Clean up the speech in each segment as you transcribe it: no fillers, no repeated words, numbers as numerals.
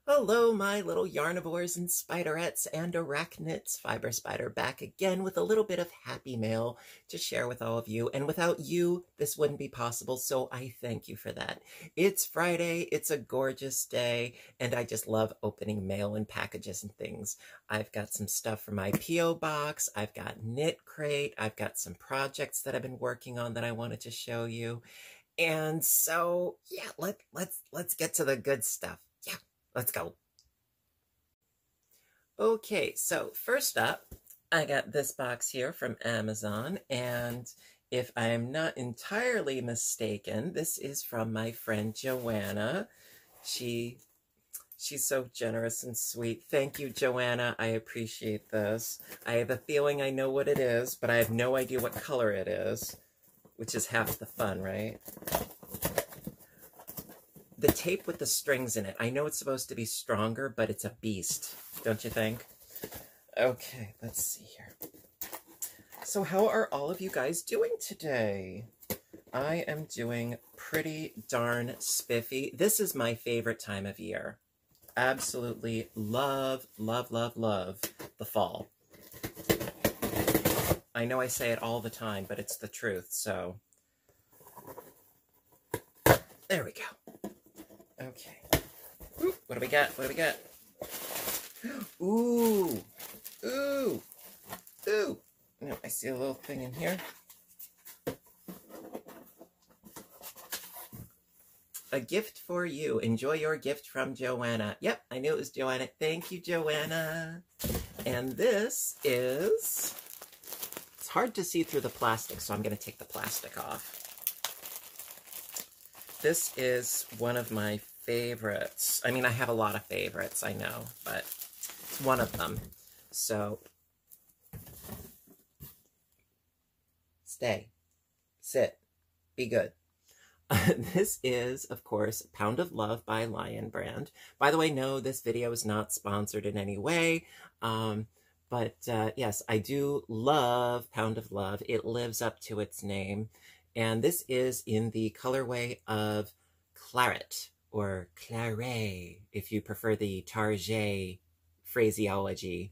Hello, my little yarnivores and spiderettes and arachnids. Fiber Spider back again with a little bit of happy mail to share with all of you. And without you, this wouldn't be possible, so I thank you for that. It's Friday, it's a gorgeous day, and I just love opening mail and packages and things. I've got some stuff for my P.O. box, I've got Knit Crate, I've got some projects that I've been working on that I wanted to show you. And so, yeah, let's get to the good stuff. Yeah. Let's go. Okay, so first up, I got this box here from Amazon, and if I am not entirely mistaken, this is from my friend Joanna. She's so generous and sweet. Thank you, Joanna. I appreciate this. I have a feeling I know what it is, but I have no idea what color it is, which is half the fun, right? The tape with the strings in it. I know it's supposed to be stronger, but it's a beast, don't you think? Okay, let's see here. So how are all of you guys doing today? I am doing pretty darn spiffy. This is my favorite time of year. Absolutely love, love, love, love the fall. I know I say it all the time, but it's the truth, so. There we go. Okay. Ooh, what do we got? What do we got? Ooh. Ooh. Ooh. No, I see a little thing in here. A gift for you. Enjoy your gift from Joanna. Yep, I knew it was Joanna. Thank you, Joanna. And this is... It's hard to see through the plastic, so I'm going to take the plastic off. This is one of my favorites. I mean, I have a lot of favorites, I know, but it's one of them. So, stay, sit, be good. This is, of course, Pound of Love by Lion Brand. By the way, no, this video is not sponsored in any way, but yes, I do love Pound of Love. It lives up to its name. And this is in the colorway of Claret, or Claret, if you prefer the Target phraseology.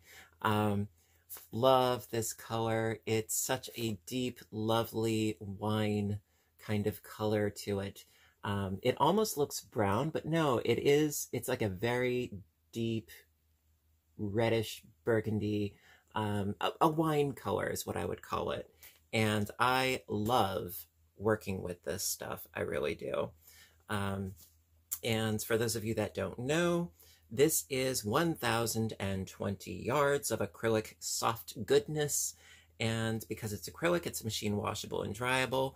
Love this color. It's such a deep, lovely wine kind of color to it. It almost looks brown, but no, it's like a very deep, reddish burgundy, a wine color is what I would call it. And I love working with this stuff. I really do. And for those of you that don't know, this is 1,020 yards of acrylic soft goodness. And because it's acrylic, it's machine washable and dryable.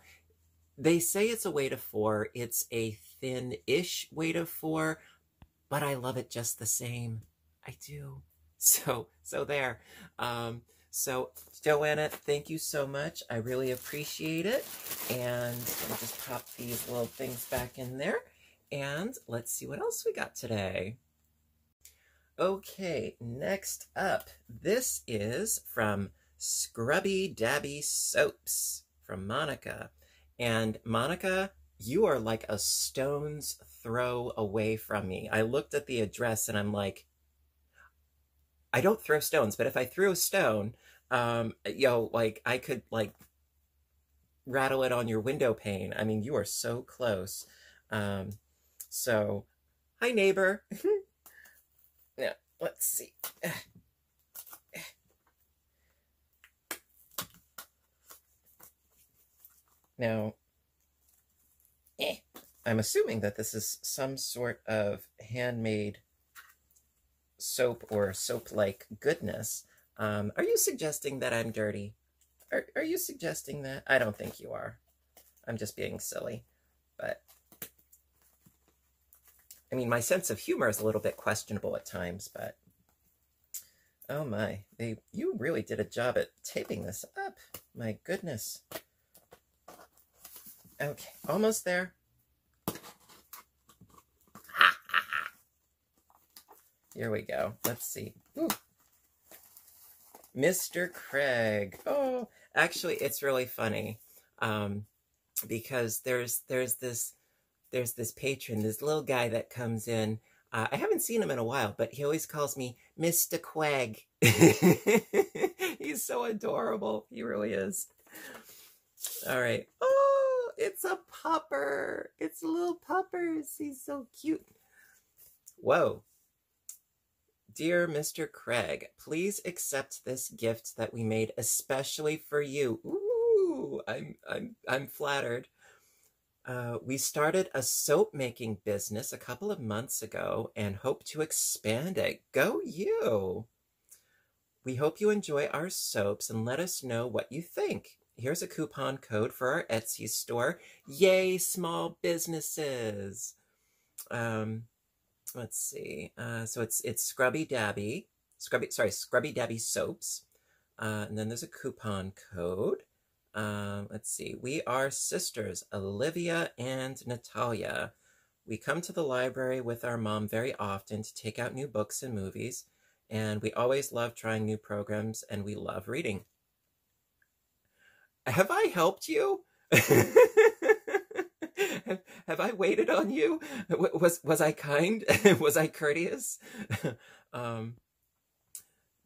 They say it's a weight of 4. It's a thin-ish weight of 4, but I love it just the same. I do. So there. So, Joanna, thank you so much. I really appreciate it. And I'll just pop these little things back in there. And let's see what else we got today. Okay, next up, this is from Scrubby Dabby Soaps from Monica. And Monica, you are like a stone's throw away from me. I looked at the address and I'm like, I don't throw stones, but if I threw a stone, like I could like rattle it on your window pane. I mean, you are so close. So, hi neighbor. Now, let's see. Now, I'm assuming that this is some sort of handmade soap or soap-like goodness. Are you suggesting that I'm dirty? Are you suggesting that? I don't think you are. I'm just being silly. But, I mean, my sense of humor is a little bit questionable at times, but, oh my, you really did a job at taping this up. My goodness. Okay, almost there. Here we go. Let's see. Ooh. Mr. Craig. Oh, actually, it's really funny because there's this patron, this little guy that comes in I haven't seen him in a while, but he always calls me Mr. Quag. He's so adorable. He really is. All right. Oh, it's a pupper. It's little puppers. He's so cute. Whoa. Dear Mr. Craig, please accept this gift that we made especially for you. Ooh, I'm flattered. We started a soap making business a couple of months ago and hope to expand it. Go you! We hope you enjoy our soaps and let us know what you think. Here's a coupon code for our Etsy store. Yay, small businesses! Let's see. So it's Scrubby Dabby soaps. And then there's a coupon code. Let's see. We are sisters, Olivia and Natalia. We come to the library with our mom very often to take out new books and movies, and we always love trying new programs, and we love reading. Have I helped you? Have I waited on you? Was I kind? Was I courteous?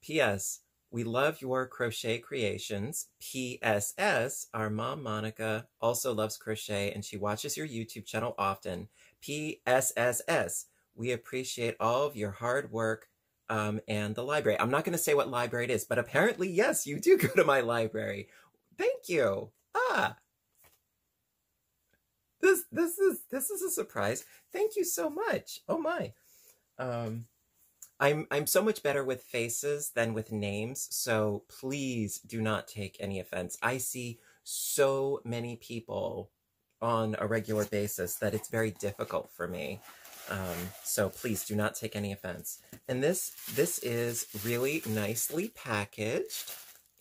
P.S. We love your crochet creations. P.S.S. Our mom, Monica, also loves crochet and she watches your YouTube channel often. P.S.S.S. We appreciate all of your hard work and the library. I'm not going to say what library it is, but apparently, yes, you do go to my library. Thank you. This is a surprise. Thank you so much. Oh my. I'm so much better with faces than with names, so please do not take any offense. I see so many people on a regular basis that it's very difficult for me. So please do not take any offense. And this is really nicely packaged,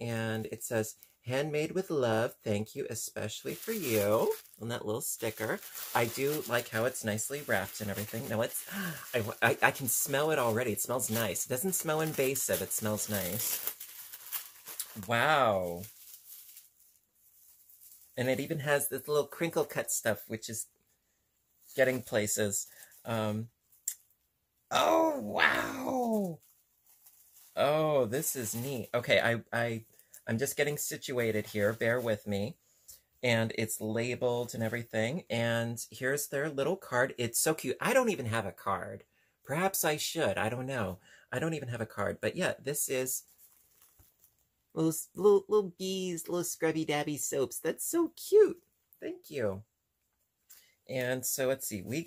and it says, "Handmade with love, thank you, especially for you," on that little sticker. I do like how it's nicely wrapped and everything. Now it's, I can smell it already. It smells nice. It doesn't smell invasive. It smells nice. Wow. And it even has this little crinkle cut stuff, which is getting places. Oh, wow. Oh, this is neat. Okay, I'm just getting situated here. Bear with me. And it's labeled and everything. And here's their little card. It's so cute. I don't even have a card. Perhaps I should. I don't know. I don't even have a card. But yeah, this is little bees, little scrubby dabby soaps. That's so cute. Thank you. And so let's see. We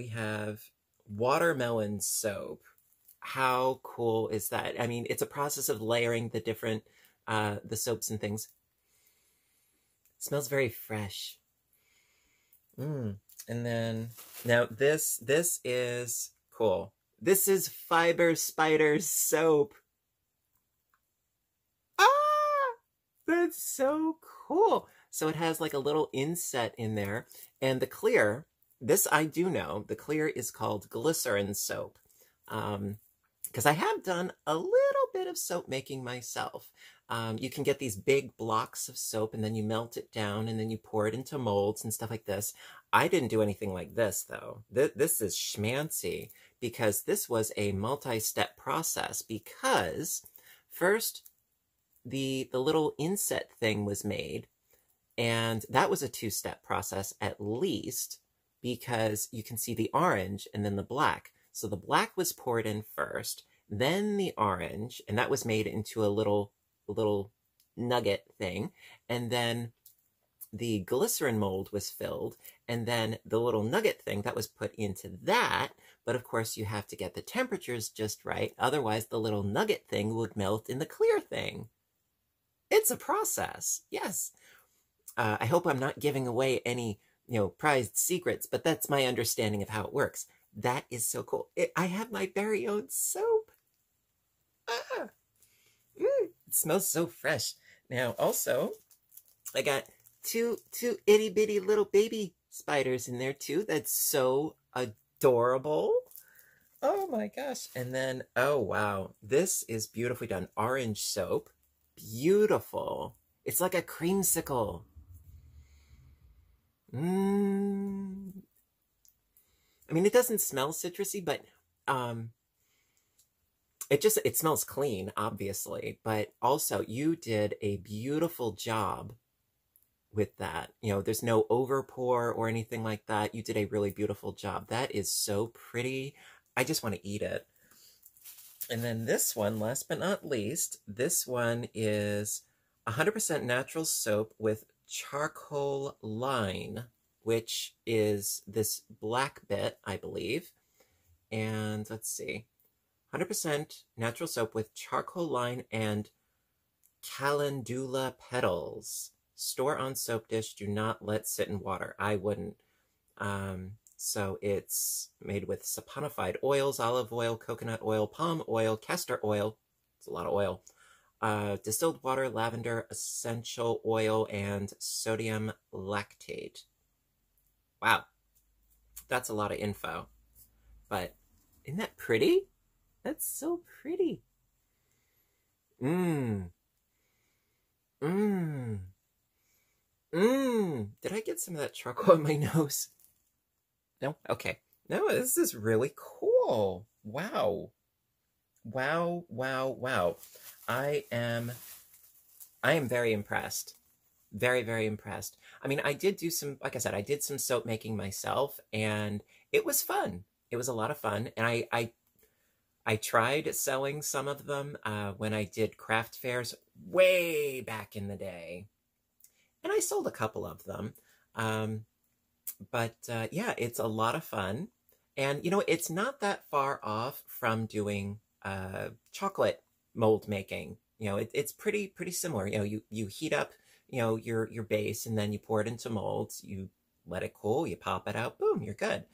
have watermelon soap. How cool is that? I mean, it's a process of layering the different, the soaps and things. It smells very fresh. And then, now this is cool. This is Fiber Spider soap. Ah! That's so cool. So it has like a little inset in there. And the clear, this I do know, the clear is called glycerin soap. Because I have done a little bit of soap making myself. You can get these big blocks of soap and then you melt it down and then you pour it into molds and stuff like this. I didn't do anything like this though. This is schmancy because this was a multi-step process, because first the little inset thing was made, and that was a two-step process at least, because you can see the orange and then the black. So the black was poured in first, then the orange, and that was made into a little nugget thing. And then the glycerin mold was filled, and then the little nugget thing that was put into that. But of course you have to get the temperatures just right. Otherwise the little nugget thing would melt in the clear thing. It's a process. Yes. I hope I'm not giving away any, prized secrets, but that's my understanding of how it works. That is so cool. I have my very own soap. It smells so fresh. Now, also, I got two itty bitty little baby spiders in there too. That's so adorable. Oh my gosh. And then, oh wow, this is beautifully done. Orange soap. Beautiful. It's like a creamsicle. I mean, it doesn't smell citrusy, but um, it smells clean, obviously. But also, you did a beautiful job with that. You know, there's no overpour or anything like that. You did a really beautiful job. That is so pretty. I just want to eat it. And then this one, last but not least, this one is 100% natural soap with charcoal line, which is this black bit, I believe. And let's see, 100% natural soap with charcoal line and calendula petals. Store on soap dish. Do not let sit in water. I wouldn't. So it's made with saponified oils, olive oil, coconut oil, palm oil, castor oil. It's a lot of oil. Distilled water, lavender, essential oil, and sodium lactate. Wow. That's a lot of info. But isn't that pretty? That's so pretty. Mmm. Mmm. Mmm. Did I get some of that charcoal in my nose? No? Okay. No, this is really cool. Wow. Wow, wow, wow. I am very impressed. Very, very impressed. I mean, I did do some, like I said, I did some soap making myself, and it was fun. It was a lot of fun. And I tried selling some of them when I did craft fairs way back in the day. And I sold a couple of them. But yeah, it's a lot of fun. And, you know, it's not that far off from doing chocolate mold making. You know, it's pretty similar. You know, you heat up, you know, your base, and then you pour it into molds. You let it cool, you pop it out, boom, you're good.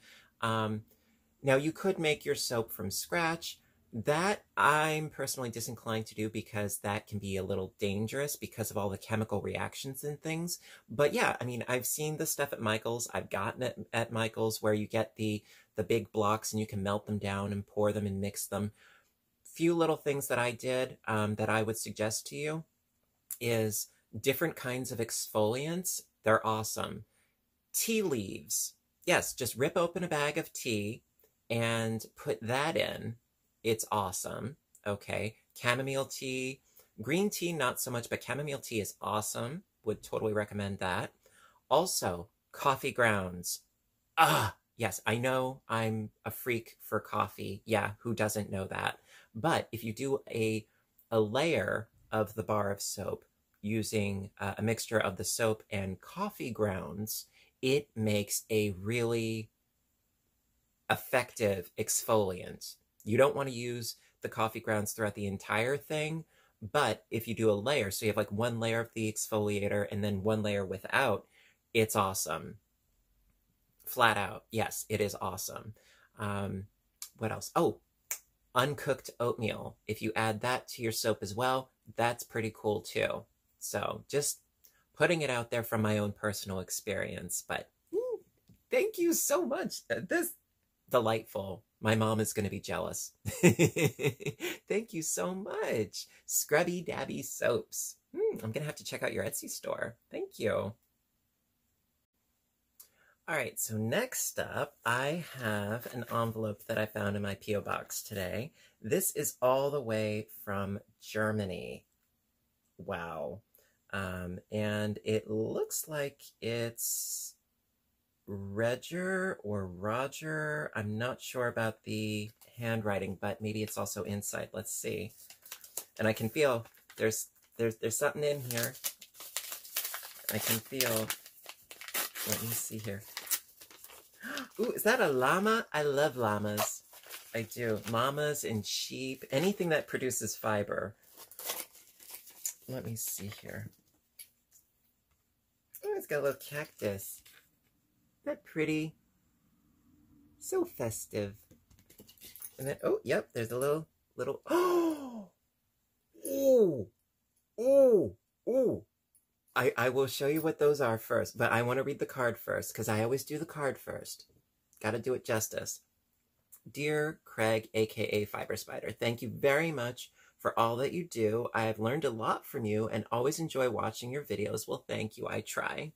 Now, you could make your soap from scratch. That I'm personally disinclined to do because that can be a little dangerous because of all the chemical reactions and things. But yeah, I mean, I've seen the stuff at Michael's. I've gotten it at Michael's where you get the big blocks and you can melt them down and pour them and mix them. Few little things that I did that I would suggest to you is different kinds of exfoliants. They're awesome. Tea leaves. Yes, just rip open a bag of tea and put that in. It's awesome. Okay. Chamomile tea. Green tea, not so much, but chamomile tea is awesome. Would totally recommend that. Also, coffee grounds. Yes, I know I'm a freak for coffee. Yeah, who doesn't know that? But if you do a layer of the bar of soap using a mixture of the soap and coffee grounds, it makes a really effective exfoliant. You don't want to use the coffee grounds throughout the entire thing, but if you do a layer, so you have like one layer of the exfoliator and then one layer without, it's awesome. Flat out, yes, it is awesome. What else? Oh, uncooked oatmeal. If you add that to your soap as well, that's pretty cool too. So just putting it out there from my own personal experience, but thank you so much. This delightful. My mom is going to be jealous. Thank you so much. Scrubby Dabby Soaps. I'm going to have to check out your Etsy store. Thank you. All right, so next up, I have an envelope that I found in my P.O. box today. This is all the way from Germany. Wow. And it looks like it's Roger or Roger. I'm not sure about the handwriting, but maybe it's also inside. Let's see. And I can feel there's something in here. I can feel. Let me see here. Ooh, is that a llama? I love llamas. I do. Llamas and sheep. Anything that produces fiber. Let me see here. Oh, it's got a little cactus. Isn't that pretty? So festive. And then, oh, yep, there's a little, oh! Ooh! Ooh! Ooh! I will show you what those are first, but I want to read the card first, because I always do the card first. Gotta do it justice. Dear Craig, aka Fiber Spider, thank you very much for all that you do. I have learned a lot from you and always enjoy watching your videos. Well, thank you. I try.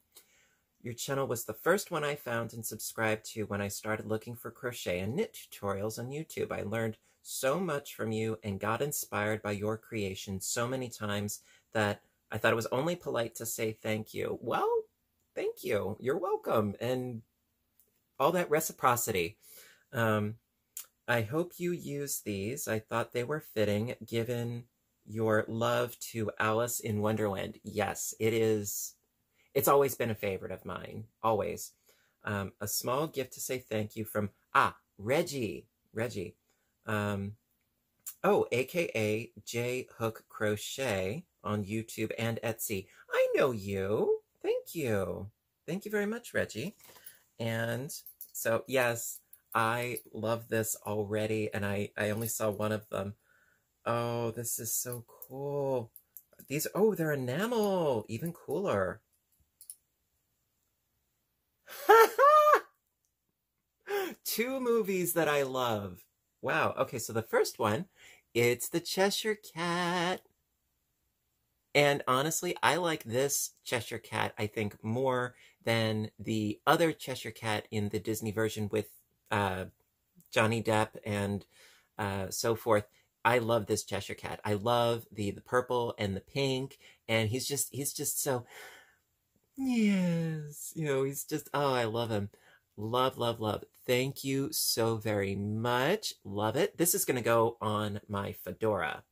Your channel was the first one I found and subscribed to when I started looking for crochet and knit tutorials on YouTube. I learned so much from you and got inspired by your creation so many times that I thought it was only polite to say thank you. Well, thank you. You're welcome. And all that reciprocity. I hope you use these. I thought they were fitting given your love to Alice in Wonderland. Yes, it is. It's always been a favorite of mine. Always. A small gift to say thank you from, Reggie. AKA J Hook Crochet on YouTube and Etsy. I know you. Thank you. Thank you very much, Reggie. And so, yes, I love this already, and I only saw one of them. Oh, this is so cool. These, they're enamel. Even cooler. Two movies that I love. Wow. Okay, so the first one, it's the Cheshire Cat. And honestly, I like this Cheshire Cat, I think, more than the other Cheshire Cat in the Disney version with Johnny Depp and so forth. I love this Cheshire Cat. I love the purple and the pink, and he's just so, yes, he's just, I love him. Love, love, love. Thank you so very much. Love it. This is going to go on my fedora.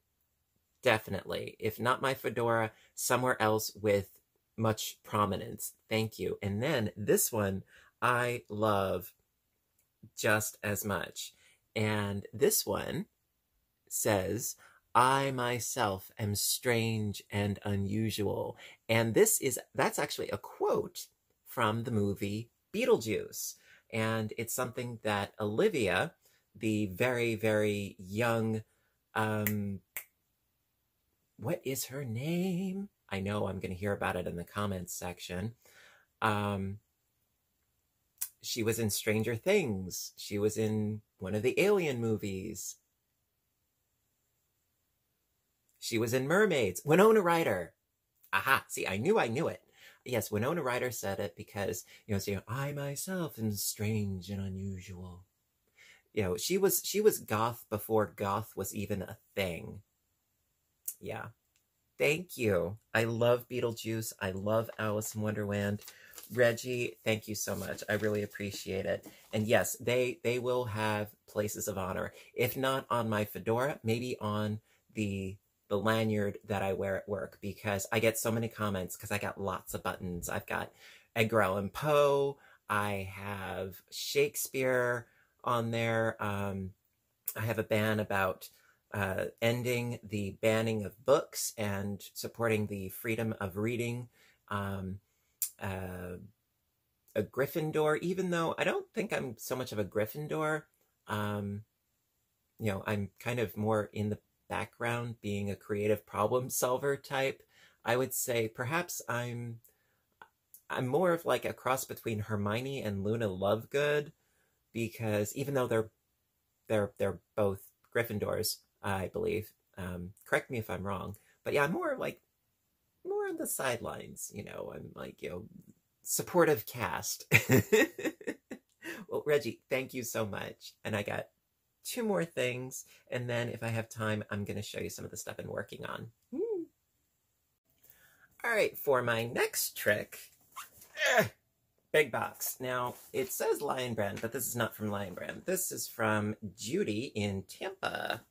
Definitely. If not my fedora, somewhere else with much prominence. Thank you. And then this one I love just as much. And this one says, I myself am strange and unusual. And that's actually a quote from the movie Beetlejuice. And it's something that Olivia, the very, very young, what is her name? I know I'm going to hear about it in the comments section. She was in Stranger Things. She was in one of the Alien movies. She was in Mermaids. Winona Ryder. Aha, see, I knew it. Yes, Winona Ryder said it because, I myself am strange and unusual. She was goth before goth was even a thing. Yeah. Thank you. I love Beetlejuice. I love Alice in Wonderland. Reggie, thank you so much. I really appreciate it. And yes, they will have places of honor. If not on my fedora, maybe on the lanyard that I wear at work, because I get so many comments because I got lots of buttons. I've got Edgar Allan Poe. I have Shakespeare on there. I have a ban about ending the banning of books and supporting the freedom of reading. A Gryffindor, even though I don't think I'm so much of a Gryffindor. I'm kind of more in the background, being a creative problem solver type. I would say perhaps I'm more of like a cross between Hermione and Luna Lovegood, because even though they're both Gryffindors, I believe. Correct me if I'm wrong, but yeah, I'm more on the sidelines. I'm like supportive cast. Well, Reggie, thank you so much, and I got 2 more things, and then if I have time, I'm going to show you some of the stuff I'm working on. All right, for my next trick, big box. Now, it says Lion Brand, but this is not from Lion Brand. This is from Judy in Tampa.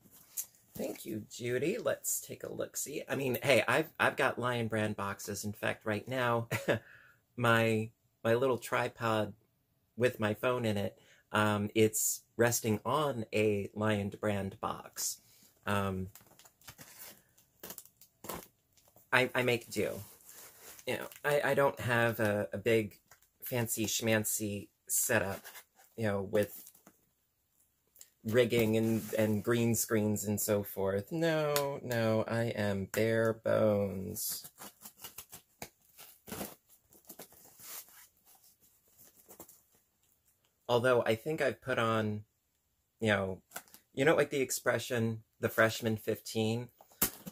Thank you, Judy. Let's take a look-see. I mean, hey, I've got Lion Brand boxes. In fact, right now, my little tripod with my phone in it, it's resting on a Lion Brand box. I make do. I don't have a big fancy schmancy setup, with rigging and green screens and so forth. No, I am bare bones. Although I think I've put on, like the expression, the freshman 15.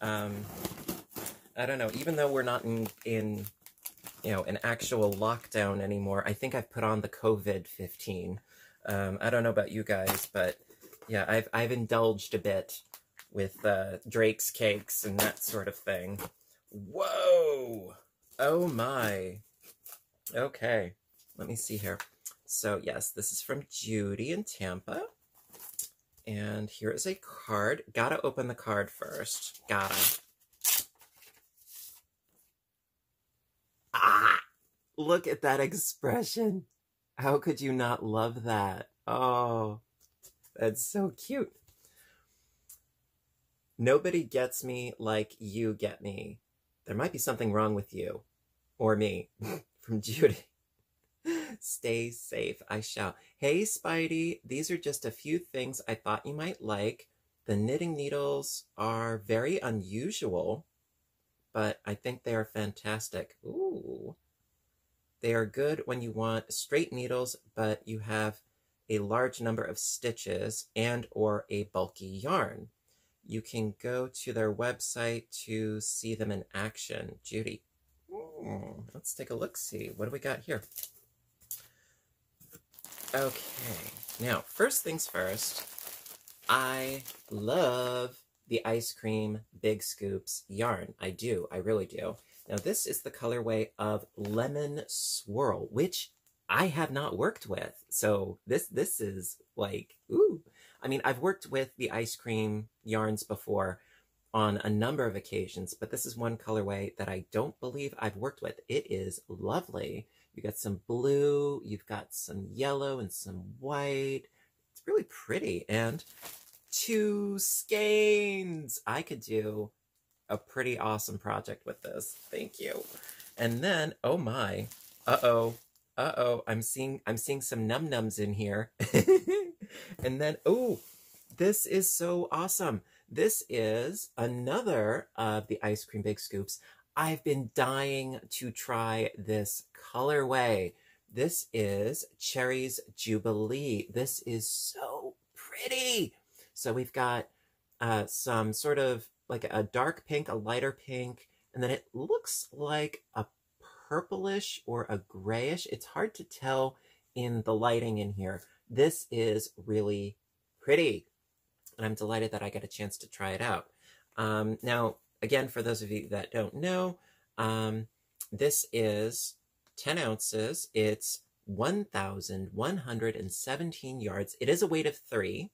I don't know, even though we're not in an actual lockdown anymore. I think I've put on the COVID-15. I don't know about you guys, but yeah, I've indulged a bit with Drake's cakes and that sort of thing. Whoa! Oh my. Okay, let me see here. So yes, this is from Judy in Tampa. And here is a card. Gotta open the card first. Gotta. Ah! Look at that expression. How could you not love that? Oh, that's so cute. Nobody gets me like you get me. There might be something wrong with you. Or me. From Judy. Stay safe, I shall. Hey, Spidey, these are just a few things I thought you might like. The knitting needles are very unusual, but I think they are fantastic. Ooh. They are good when you want straight needles, but you have a large number of stitches and or a bulky yarn. You can go to their website to see them in action. Judy. Let's take a look-see. What do we got here? Okay, now, first things first, I love the Ice Cream Big Scoops yarn. I do, I really do. Now, this is the colorway of Lemon Swirl, which I have not worked with. So this is like, ooh. I mean, I've worked with the ice cream yarns before on a number of occasions, but this is one colorway that I don't believe I've worked with. It is lovely. You got some blue, you've got some yellow and some white. It's really pretty. And 2 skeins. I could do a pretty awesome project with this. Thank you. And then, oh my, I'm seeing some num-nums in here. And then, oh, this is so awesome. This is another of the Ice Cream Big Scoops. I've been dying to try this colorway. This is Cherry's Jubilee. This is so pretty. So we've got some sort of like a dark pink, a lighter pink, and then it looks like a purplish or a grayish. It's hard to tell in the lighting in here. This is really pretty, and I'm delighted that I got a chance to try it out. Now, again, for those of you that don't know, this is 10 ounces. It's 1,117 yards. It is a weight of 3,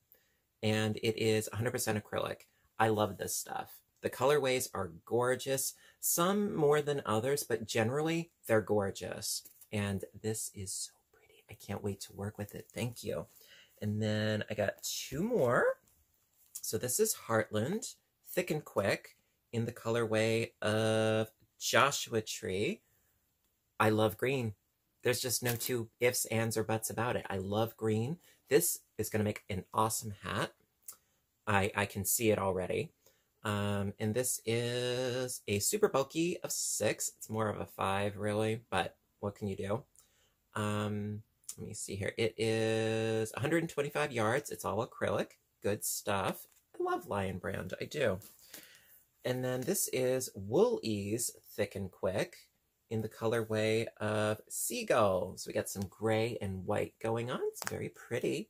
and it is 100% acrylic. I love this stuff. The colorways are gorgeous, some more than others, but generally they're gorgeous. And this is so pretty. I can't wait to work with it. Thank you. And then I got 2 more. So this is Heartland, Thick and Quick, in the colorway of Joshua Tree. I love green. There's just no 2 ifs, ands, or buts about it. I love green. This is going to make an awesome hat. I can see it already. And this is a super bulky of 6. It's more of a 5, really, but what can you do? Let me see here. It is 125 yards. It's all acrylic. Good stuff. I love Lion Brand. I do. And then this is Wool Ease Thick and Quick in the colorway of Seagull. So we got some gray and white going on. It's very pretty.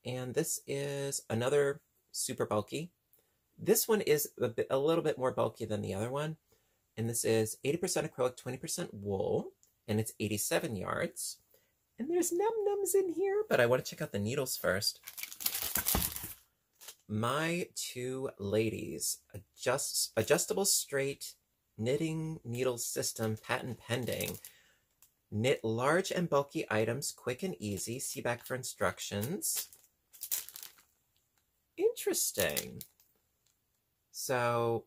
And this is another super bulky. This one is a little bit more bulky than the other one. And this is 80% acrylic, 20% wool. And it's 87 yards. And there's num-nums in here, but I want to check out the needles first. My 2 ladies, adjustable straight knitting needle system, patent pending. Knit large and bulky items, quick and easy. See back for instructions. Interesting. So,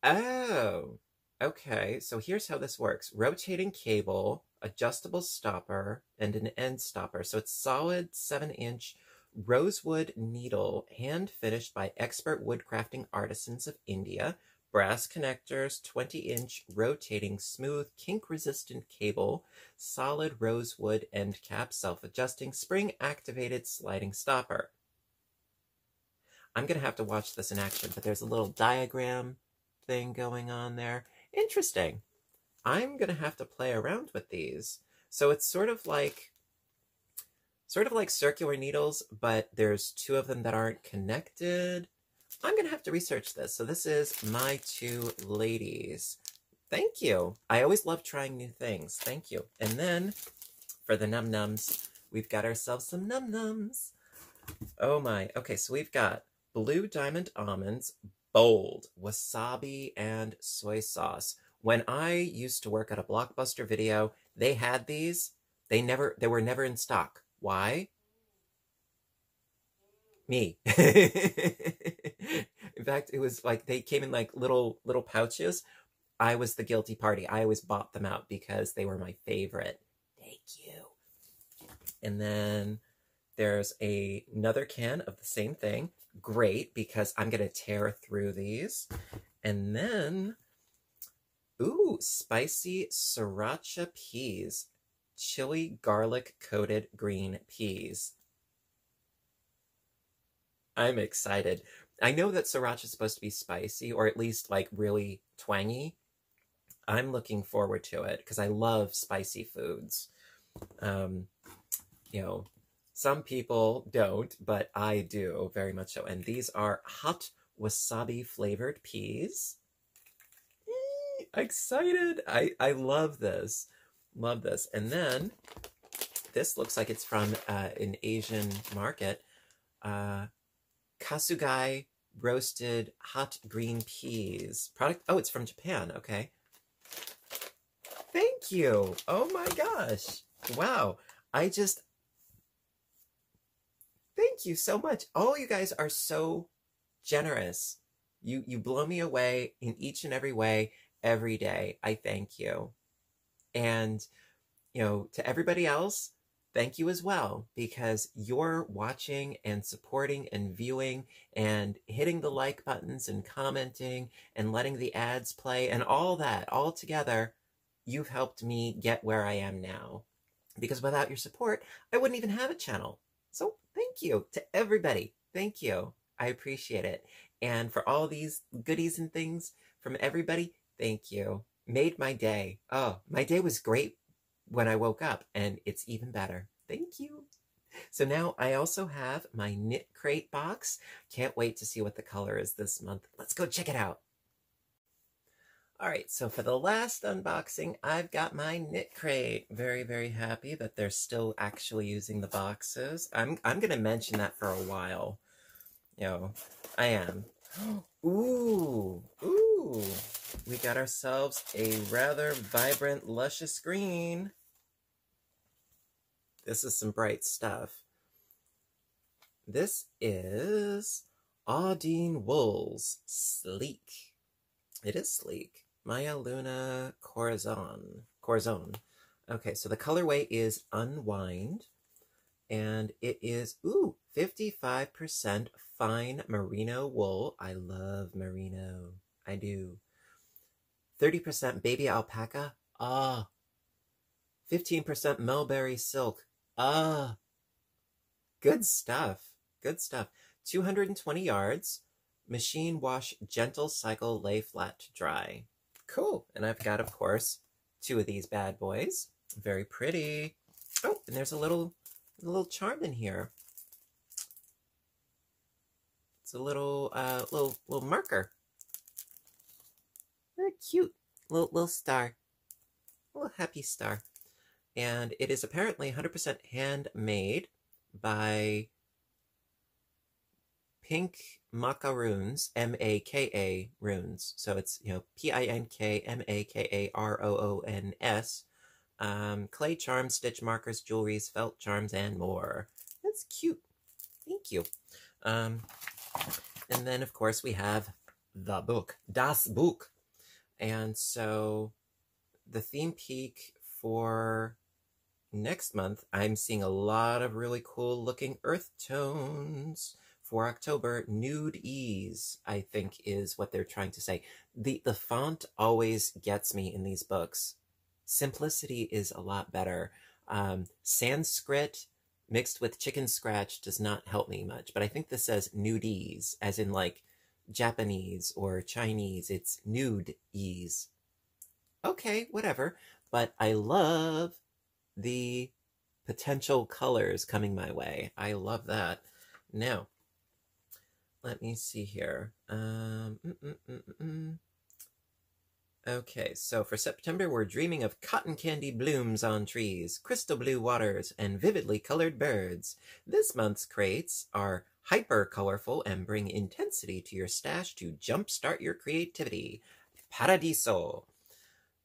oh, okay. So here's how this works. Rotating cable, adjustable stopper, and an end stopper. So it's solid 7-inch rosewood needle, hand finished by expert woodcrafting artisans of India. Brass connectors, 20-inch rotating smooth kink-resistant cable, solid rosewood end cap, self-adjusting, spring-activated sliding stopper. I'm going to have to watch this in action, but there's a little diagram thing going on there. Interesting. I'm gonna have to play around with these. So it's sort of like circular needles, but there's two of them that aren't connected. I'm gonna have to research this. So this is My Two Ladies. Thank you. I always love trying new things. Thank you. And then for the num-nums, we've got ourselves some num-nums. Oh my. Okay, so we've got Blue Diamond Almonds, bold, wasabi, and soy sauce. When I used to work at a Blockbuster Video, they had these. They were never in stock. Why? Me. In fact, it was like they came in like little pouches. I was the guilty party. I always bought them out because they were my favorite. Thank you. And then there's another can of the same thing. Great, because I'm going to tear through these. And then, ooh, spicy sriracha peas. Chili garlic coated green peas. I'm excited. I know that sriracha is supposed to be spicy, or at least like really twangy. I'm looking forward to it because I love spicy foods. You know, some people don't, but I do very much so. And these are hot wasabi flavored peas. Excited. I love this. Love this. And then this looks like it's from an Asian market. Kasugai roasted hot green peas. Product. Oh, it's from Japan. Okay. Thank you. Oh my gosh. Wow. Thank you so much. All you guys are so generous. You blow me away in each and every way every day. I thank you. And, you know, to everybody else, thank you as well, because you're watching and supporting and viewing and hitting the like buttons and commenting and letting the ads play and all that all together. You've helped me get where I am now, because without your support, I wouldn't even have a channel. So thank you to everybody. Thank you. I appreciate it. And for all these goodies and things from everybody, thank you. Made my day. Oh, my day was great when I woke up, and it's even better. Thank you. So now I also have my Knit Crate box. Can't wait to see what the color is this month. Let's go check it out. All right, so for the last unboxing, I've got my Knit Crate. Very, very happy that they're still actually using the boxes. I'm going to mention that for a while. You know, I am. Ooh, ooh. We got ourselves a rather vibrant, luscious green. This is some bright stuff. This is Audine Wool's Sleek. It is sleek. Maya Luna Corazon. Okay, so the colorway is Unwind, and it is, ooh, 55% fine merino wool. I love merino. I do. 30% baby alpaca. Ah. 15% mulberry silk. Ah. Good stuff. Good stuff. 220 yards. Machine wash, gentle cycle, lay flat to dry. Cool. And I've got, of course, two of these bad boys. Very pretty. Oh, and there's a little charm in here. It's a little marker. Very cute. Little star. A little happy star. And it is apparently 100% handmade by Pink Macaroons, M-A-K-A runes. So it's, you know, P-I-N-K-M-A-K-A-R-O-O-N-S. Clay charms, stitch markers, jewelries, felt charms, and more. That's cute. Thank you. And then, of course, we have the book, Das Buch. And so the theme peak for next month, I'm seeing a lot of really cool looking earth tones. For October, nude ease, I think, is what they're trying to say. The font always gets me in these books. Simplicity is a lot better. Sanskrit mixed with chicken scratch does not help me much, but I think this says nude ease, as in like Japanese or Chinese. It's nude ease. okay, whatever. But I love the potential colors coming my way. I love that. Now, let me see here. Okay, so for September, we're dreaming of cotton candy blooms on trees, crystal blue waters, and vividly colored birds. This month's crates are hyper colorful and bring intensity to your stash to jumpstart your creativity. Paradiso.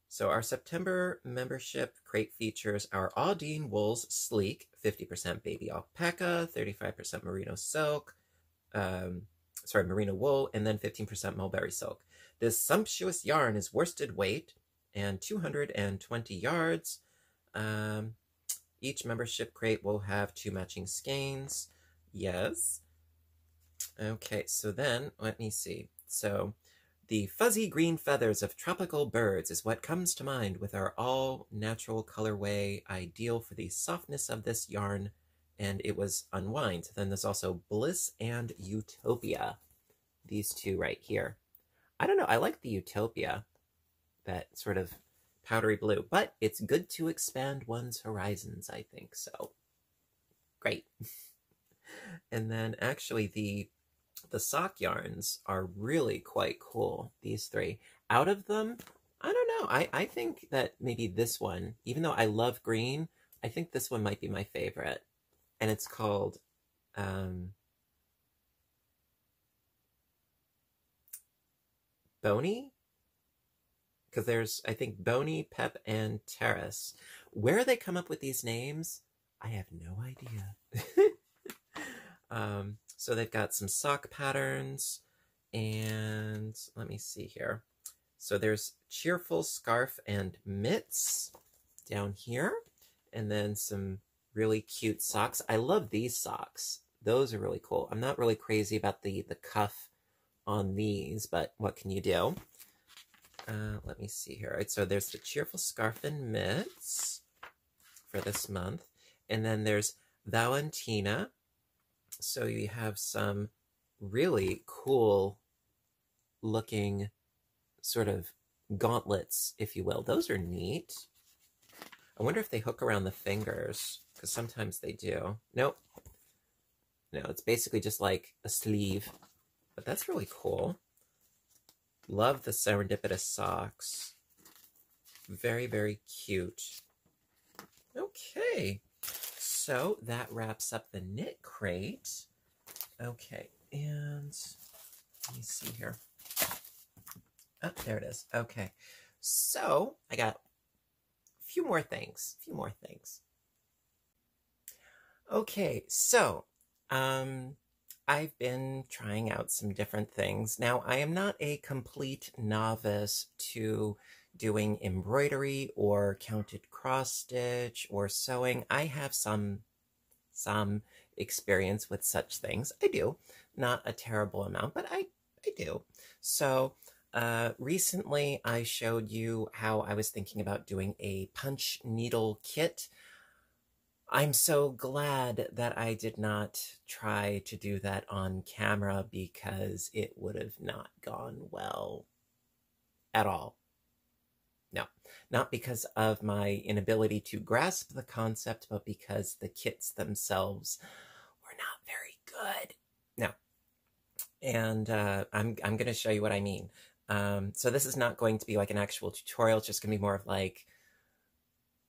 So our September membership crate features our Audine Wools Sleek, 50% baby alpaca, 35% merino silk, merino wool, and then 15% mulberry silk. This sumptuous yarn is worsted weight and 220 yards. Each membership crate will have 2 matching skeins. Yes. Okay, so then, let me see. So, the fuzzy green feathers of tropical birds is what comes to mind with our all-natural colorway, ideal for the softness of this yarn, and it was unwind. Then there's also Bliss and Utopia. These two right here. I don't know, I like the Utopia, that sort of powdery blue, but it's good to expand one's horizons, I think, so great. And then actually the sock yarns are really quite cool, these 3. Out of them, I don't know, I think that maybe this one, even though I love green, I think this one might be my favorite. And it's called Boney? Because there's, I think, Boney, Pep, and Terrace. Where they come up with these names, I have no idea. So they've got some sock patterns, and let me see here. So there's cheerful scarf and mitts down here, and then some really cute socks. I love these socks. Those are really cool. I'm not really crazy about the cuff on these, but what can you do? Let me see here. Right, so there's the cheerful scarf and mitts for this month. And then there's Valentina. So you have some really cool looking sort of gauntlets, if you will. Those are neat. I wonder if they hook around the fingers, because sometimes they do. Nope. No, it's basically just like a sleeve. But that's really cool. Love the serendipitous socks. Very, very cute. Okay. So that wraps up the knit crate. Okay, and let me see here. Oh, there it is. Okay. So I got a few more things. Okay, so I've been trying out some different things. Now, I am not a complete novice to doing embroidery or counted cross stitch or sewing. I have some experience with such things. I do. Not a terrible amount, but I do. So recently I showed you how I was thinking about doing a punch needle kit. I'm so glad that I did not try to do that on camera because it would have not gone well at all. No, not because of my inability to grasp the concept, but because the kits themselves were not very good. No, and I'm going to show you what I mean. So this is not going to be like an actual tutorial. It's just going to be more of like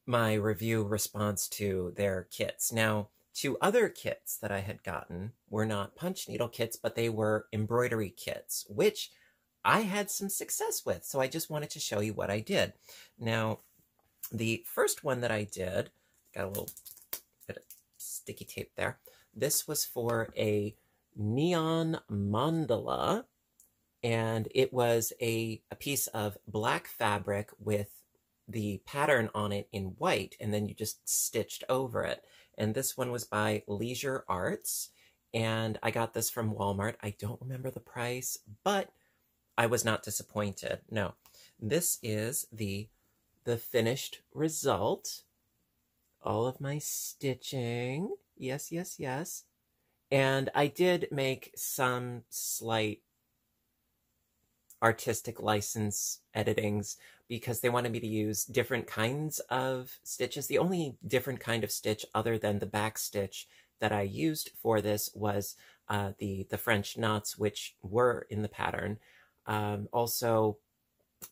my review response to their kits. Now, 2 other kits that I had gotten were not punch needle kits, but they were embroidery kits, which I had some success with. So I just wanted to show you what I did. Now, the first one that I did, got a little bit of sticky tape there. This was for a neon mandala, and it was a piece of black fabric with the pattern on it in white, and then you just stitched over it. And this one was by Leisure Arts, and I got this from Walmart. I don't remember the price, but I was not disappointed. No, this is the finished result. All of my stitching. Yes, yes, yes. And I did make some slight artistic license editings, because they wanted me to use different kinds of stitches. The only different kind of stitch other than the back stitch that I used for this was the French knots, which were in the pattern. Also,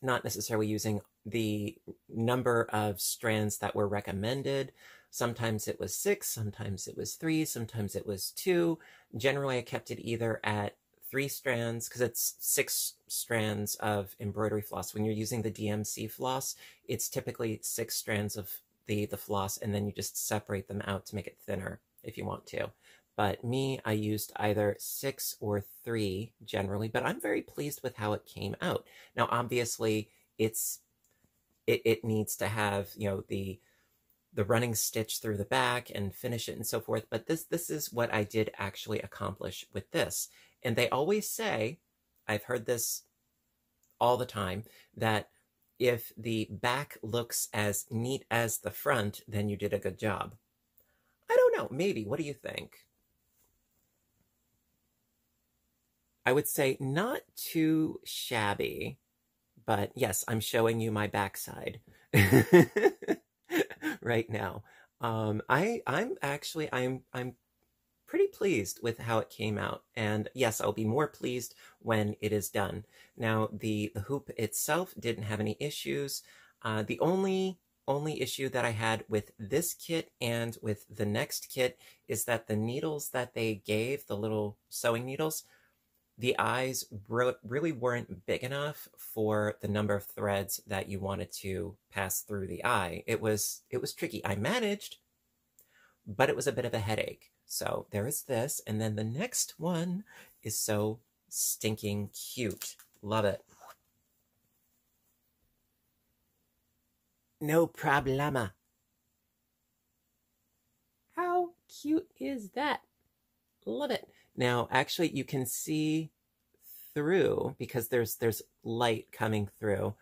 not necessarily using the number of strands that were recommended. Sometimes it was 6, sometimes it was 3, sometimes it was 2. Generally, I kept it either at 3 strands, because it's 6 strands of embroidery floss. When you're using the DMC floss, it's typically 6 strands of the floss, and then you just separate them out to make it thinner if you want to. But me, I used either 6 or 3 generally, but I'm very pleased with how it came out. Now, obviously, it needs to have, you know, the running stitch through the back and finish it and so forth. But this is what I did actually accomplish with this. And they always say, I've heard this all the time, that if the back looks as neat as the front, then you did a good job. I don't know, maybe. What do you think? I would say not too shabby, but yes, I'm showing you my backside right now. I'm pretty pleased with how it came out, and yes, I'll be more pleased when it is done. Now, the hoop itself didn't have any issues. The only issue that I had with this kit and with the next kit is that the needles that they gave, the little sewing needles, the eyes really weren't big enough for the number of threads that you wanted to pass through the eye. It was tricky. I managed, but it was a bit of a headache. So there is this, and then the next one is so stinking cute. Love it. No problema. How cute is that? Love it. Now, actually, you can see through, because there's light coming through.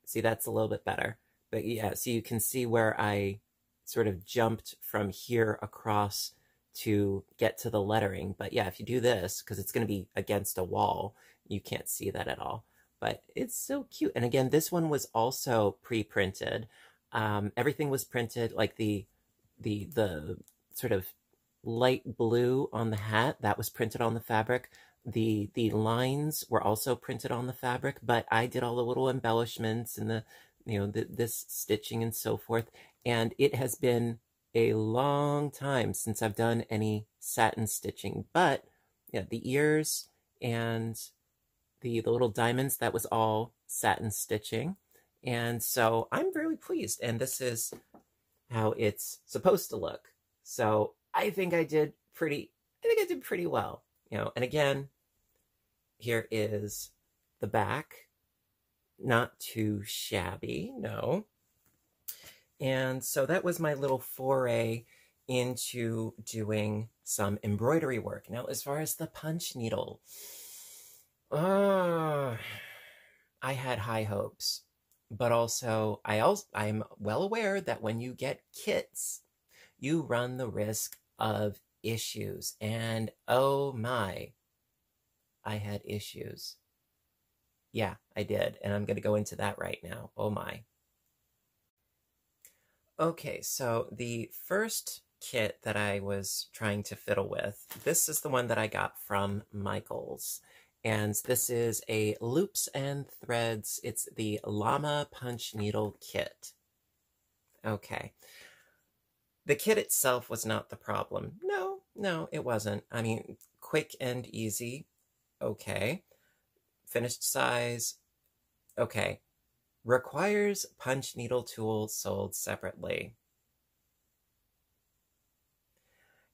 See, that's a little bit better. But yeah, so you can see where I sort of jumped from here across to get to the lettering. But yeah, if you do this, because it's going to be against a wall, you can't see that at all. But it's so cute. And again, this one was also pre-printed. Everything was printed, like the sort of light blue on the hat, that was printed on the fabric. The lines were also printed on the fabric, but I did all the little embellishments and this stitching and so forth. And it has been a long time since I've done any satin stitching, but yeah, the ears and the little diamonds, that was all satin stitching. And so I'm really pleased, and this is how it's supposed to look. So I think I did pretty well, and again, here is the back. Not too shabby, no. And so that was my little foray into doing some embroidery work. Now, as far as the punch needle, I had high hopes, but also I'm well aware that when you get kits, you run the risk of issues. And oh my, I had issues. Yeah, I did. And I'm going to go into that right now. Oh my. Okay, so the first kit that I was trying to fiddle with, this is the one that I got from Michaels. And this is a loops and threads. It's the Llama punch needle kit. Okay. The kit itself was not the problem. No, it wasn't. I mean, quick and easy. Okay. Finished size. Okay. Requires punch needle tool sold separately.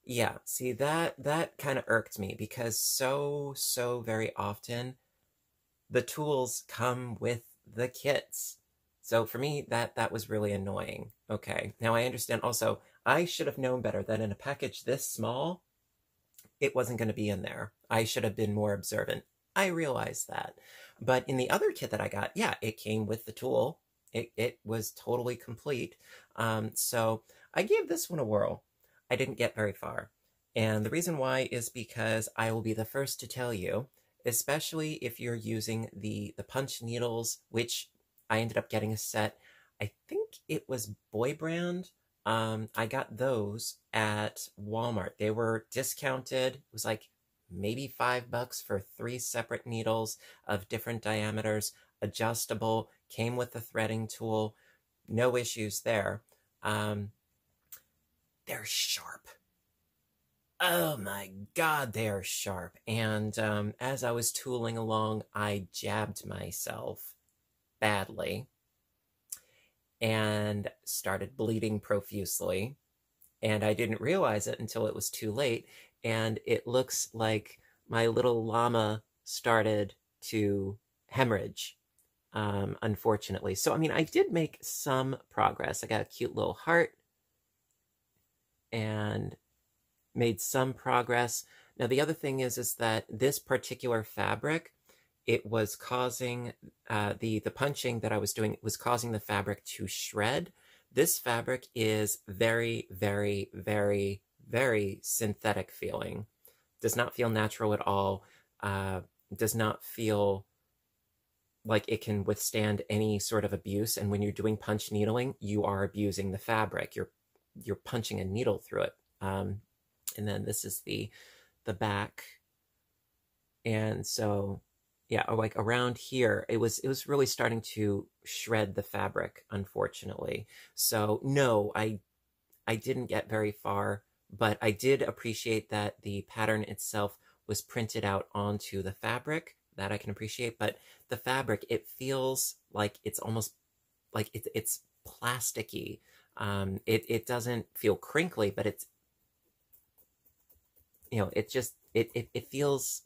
Yeah, see, that kind of irked me, because so very often the tools come with the kits. So for me, that was really annoying. Okay, now I understand also, I should have known better that in a package this small, it wasn't going to be in there. I should have been more observant. I realized that. But in the other kit that I got, yeah, it came with the tool. It was totally complete. So I gave this one a whirl. I didn't get very far. And the reason why is because I will be the first to tell you, especially if you're using the punch needles, which I ended up getting a set. I think it was Boy Brand. I got those at Walmart. They were discounted. It was like maybe $5 for 3 separate needles of different diameters, adjustable, came with the threading tool. No issues there. They're sharp. Oh my God, they are sharp. And as I was tooling along, I jabbed myself badly and started bleeding profusely. And I didn't realize it until it was too late. And it looks like my little llama started to hemorrhage, unfortunately. So, I mean, I did make some progress. I got a cute little heart and made some progress. Now, the other thing is that this particular fabric, it was causing, the punching that I was doing was causing the fabric to shred. This fabric is very, very, very, very synthetic feeling. Does not feel natural at all. Does not feel like it can withstand any sort of abuse. And when you're doing punch needling, you are abusing the fabric. You're punching a needle through it. And then this is the back. And so, yeah, like around here, it was really starting to shred the fabric, unfortunately. So no, I didn't get very far, but I did appreciate that the pattern itself was printed out onto the fabric. That I can appreciate, but the fabric, it feels like it's almost like it's plasticky. It doesn't feel crinkly, but it's, you know, it just it feels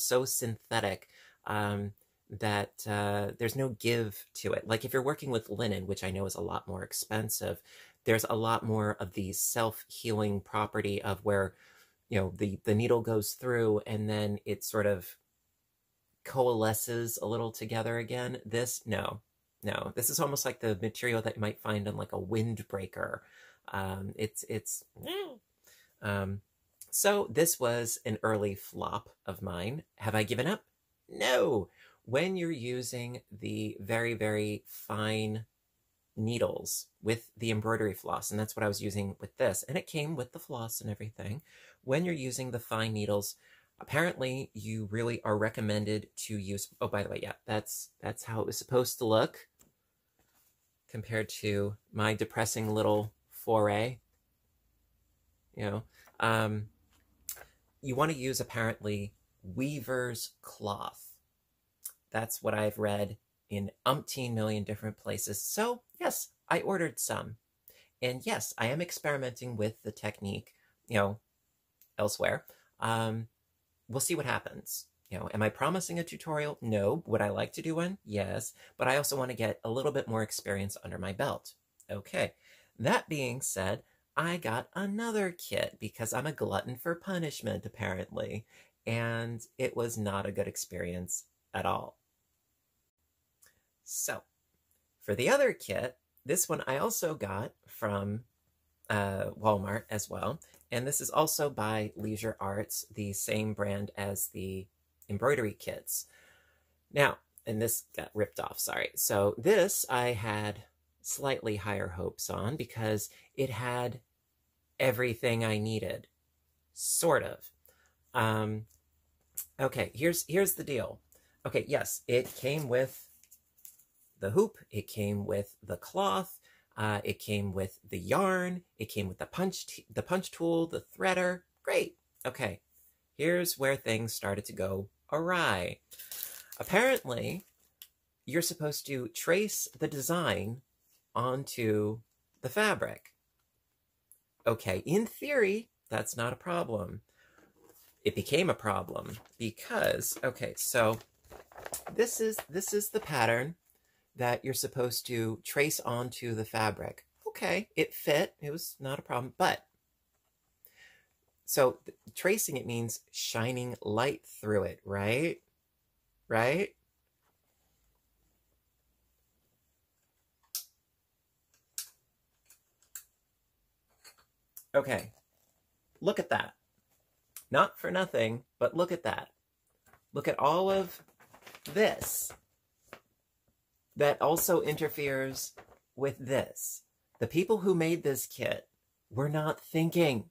so synthetic that there's no give to it. Like if you're working with linen, which I know is a lot more expensive, there's a lot more of the self-healing property of where, you know, the needle goes through and then it sort of coalesces a little together again. This, no, this is almost like the material that you might find on like a windbreaker. So this was an early flop of mine. Have I given up? No. When you're using the very, very fine needles with the embroidery floss, and that's what I was using with this, and it came with the floss and everything. When you're using the fine needles, apparently you really are recommended to use, oh, by the way, yeah, that's how it was supposed to look compared to my depressing little foray. You know, you want to use apparently weaver's cloth. That's what I've read in umpteen million different places. So yes, I ordered some. And yes, I am experimenting with the technique, you know, elsewhere. We'll see what happens. You know, am I promising a tutorial? No. Would I like to do one? Yes. But I also want to get a little bit more experience under my belt. Okay. That being said, I got another kit because I'm a glutton for punishment, apparently. And it was not a good experience at all. So, for the other kit, this one I also got from Walmart as well. And this is also by Leisure Arts, the same brand as the embroidery kits. Now, and this got ripped off, sorry. So this I had slightly higher hopes on because it had everything I needed, sort of. Okay, here's the deal. Okay, yes, it came with the hoop, it came with the cloth, it came with the yarn, it came with the punch tool, the threader. Great. Okay, here's where things started to go awry. Apparently, you're supposed to trace the design onto the fabric. Okay, in theory, that's not a problem. It became a problem because, okay, so this is the pattern that you're supposed to trace onto the fabric. Okay, it fit. It was not a problem, but so tracing it means shining light through it, right? Right? Okay, look at that. Not for nothing, but look at that. Look at all of this. that also interferes with this. The people who made this kit were not thinking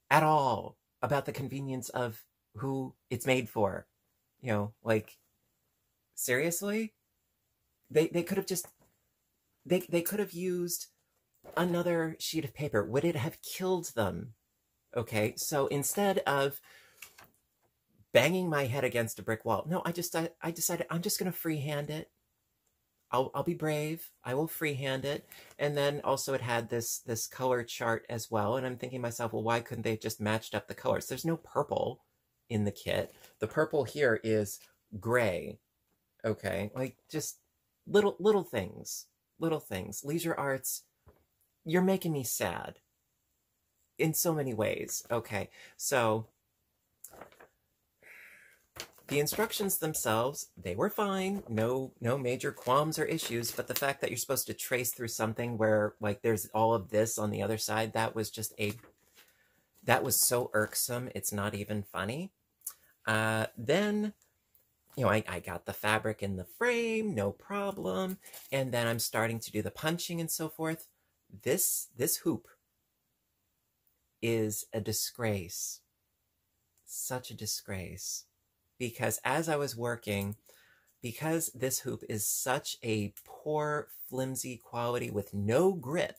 at all about the convenience of who it's made for. You know, like, seriously? They could have just, they could have used another sheet of paper. Would it have killed them? Okay, so instead of banging my head against a brick wall, no, I decided I'm just going to freehand it. I'll be brave. I will freehand it. And then also it had this color chart as well. And I'm thinking to myself, well, why couldn't they have just matched up the colors? There's no purple in the kit. The purple here is gray. Okay, like just little things. Little things. Leisure Arts, you're making me sad in so many ways. Okay, so the instructions themselves, they were fine. No major qualms or issues, but the fact that you're supposed to trace through something where, like, there's all of this on the other side, that was just that was so irksome, it's not even funny. Then, you know, I got the fabric in the frame, no problem, and then I'm starting to do the punching and so forth. This hoop is a disgrace. Such a disgrace. Because as I was working, because this hoop is such a poor, flimsy quality with no grip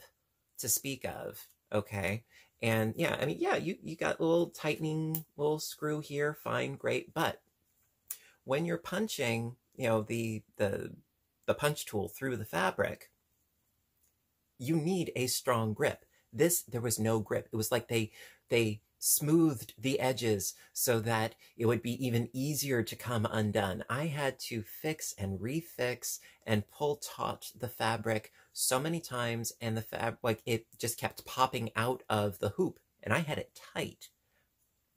to speak of, okay? And yeah, I mean, yeah, you got a little tightening, little screw here, fine, great, but when you're punching, you know, the punch tool through the fabric, you need a strong grip. There was no grip. It was like they smoothed the edges so that it would be even easier to come undone. I had to fix and refix and pull taut the fabric so many times, and the like, it just kept popping out of the hoop, and I had it tight.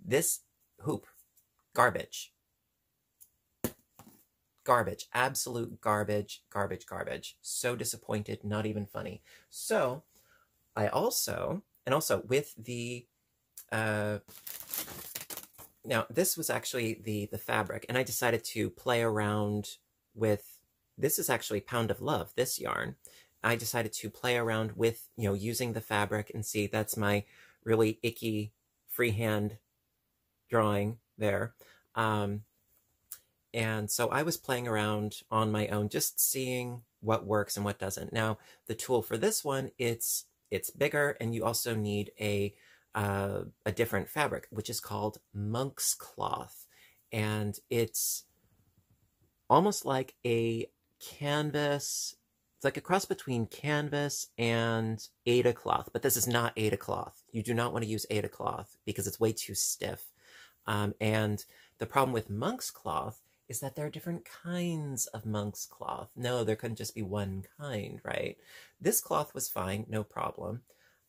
This hoop, garbage. Garbage, absolute garbage, garbage, garbage. So disappointed, not even funny. So I also, and also with the, now this was actually the fabric, and I decided to play around with, this is actually Pound of Love, this yarn. I decided to play around with, you know, using the fabric, and see, that's my really icky freehand drawing there. And so I was playing around on my own, just seeing what works and what doesn't. Now, the tool for this one, it's bigger, and you also need a different fabric, which is called monk's cloth. And it's almost like a canvas. It's like a cross between canvas and Aida cloth, but this is not Aida cloth. You do not want to use Aida cloth because it's way too stiff. And the problem with monk's cloth is that there are different kinds of monk's cloth. No, there couldn't just be one kind, right? This cloth was fine, no problem.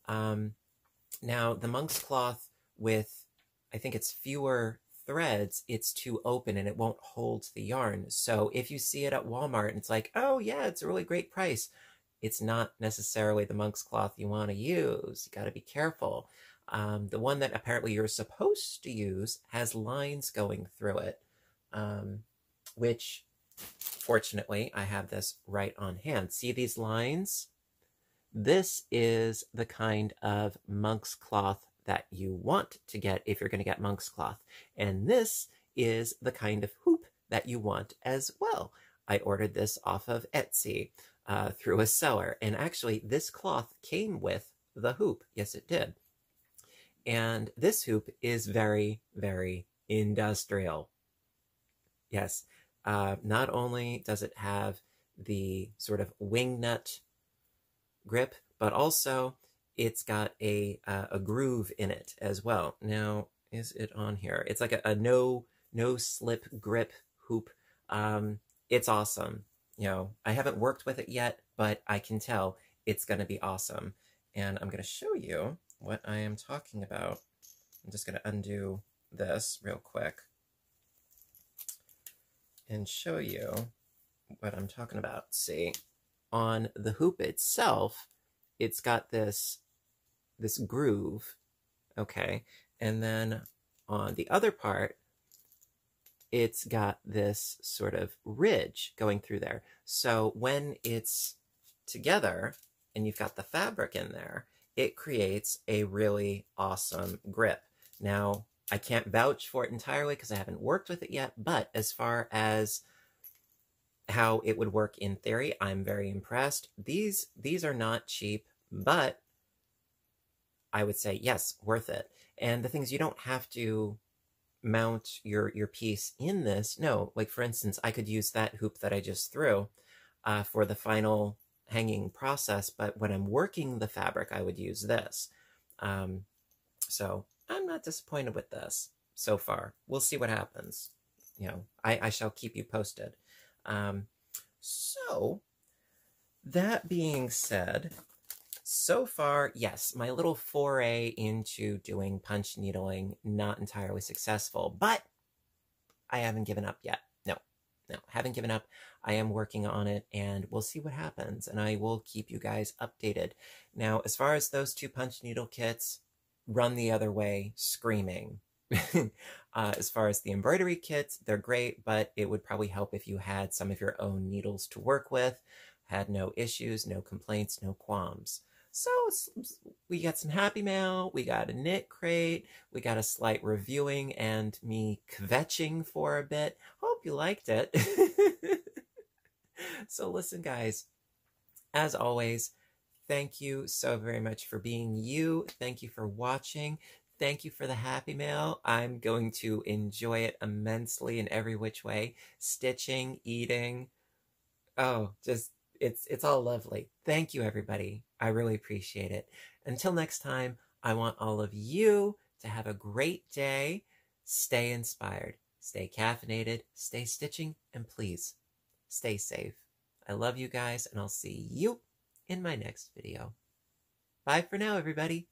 Now, the monk's cloth with, I think it's fewer threads, it's too open and it won't hold the yarn. So if you see it at Walmart and it's like, oh yeah, it's a really great price, it's not necessarily the monk's cloth you want to use. You got to be careful. The one that apparently you're supposed to use has lines going through it, which, fortunately, I have this right on hand. See these lines? This is the kind of monk's cloth that you want to get if you're going to get monk's cloth. And this is the kind of hoop that you want as well. I ordered this off of Etsy through a seller. And actually, this cloth came with the hoop. Yes, it did. And this hoop is very, very industrial. Yes, not only does it have the sort of wing nut grip, but also it's got a groove in it as well. Now, is it on here? It's like a no slip grip hoop. It's awesome. You know, I haven't worked with it yet, but I can tell it's going to be awesome. And I'm going to show you what I am talking about. I'm just going to undo this real quick and show you what I'm talking about. See, on the hoop itself, it's got this groove, okay? And then on the other part, it's got this sort of ridge going through there. So when it's together and you've got the fabric in there, it creates a really awesome grip. Now, I can't vouch for it entirely because I haven't worked with it yet, but as far as how it would work in theory, I'm very impressed. These are not cheap, but I would say, yes, worth it. And the thing is, you don't have to mount your piece in this. No, like for instance, I could use that hoop that I just threw for the final hanging process, but when I'm working the fabric, I would use this. So I'm not disappointed with this so far. We'll see what happens. You know, I shall keep you posted. So that being said, so far, yes, my little foray into doing punch needling, not entirely successful, but I haven't given up yet. No, haven't given up. I am working on it, and we'll see what happens, and I will keep you guys updated. Now, as far as those 2 punch needle kits, run the other way, screaming. As far as the embroidery kits, they're great, but it would probably help if you had some of your own needles to work with, had no issues, no complaints, no qualms. So we got some happy mail, we got a knit crate, we got a slight reviewing and me kvetching for a bit. Hope you liked it. So listen, guys, as always, thank you so very much for being you. Thank you for watching. Thank you for the happy mail. I'm going to enjoy it immensely in every which way. Stitching, eating. Oh, just it's all lovely. Thank you, everybody. I really appreciate it. Until next time, I want all of you to have a great day. Stay inspired, stay caffeinated, stay stitching, and please, stay safe. I love you guys, and I'll see you in my next video. Bye for now, everybody.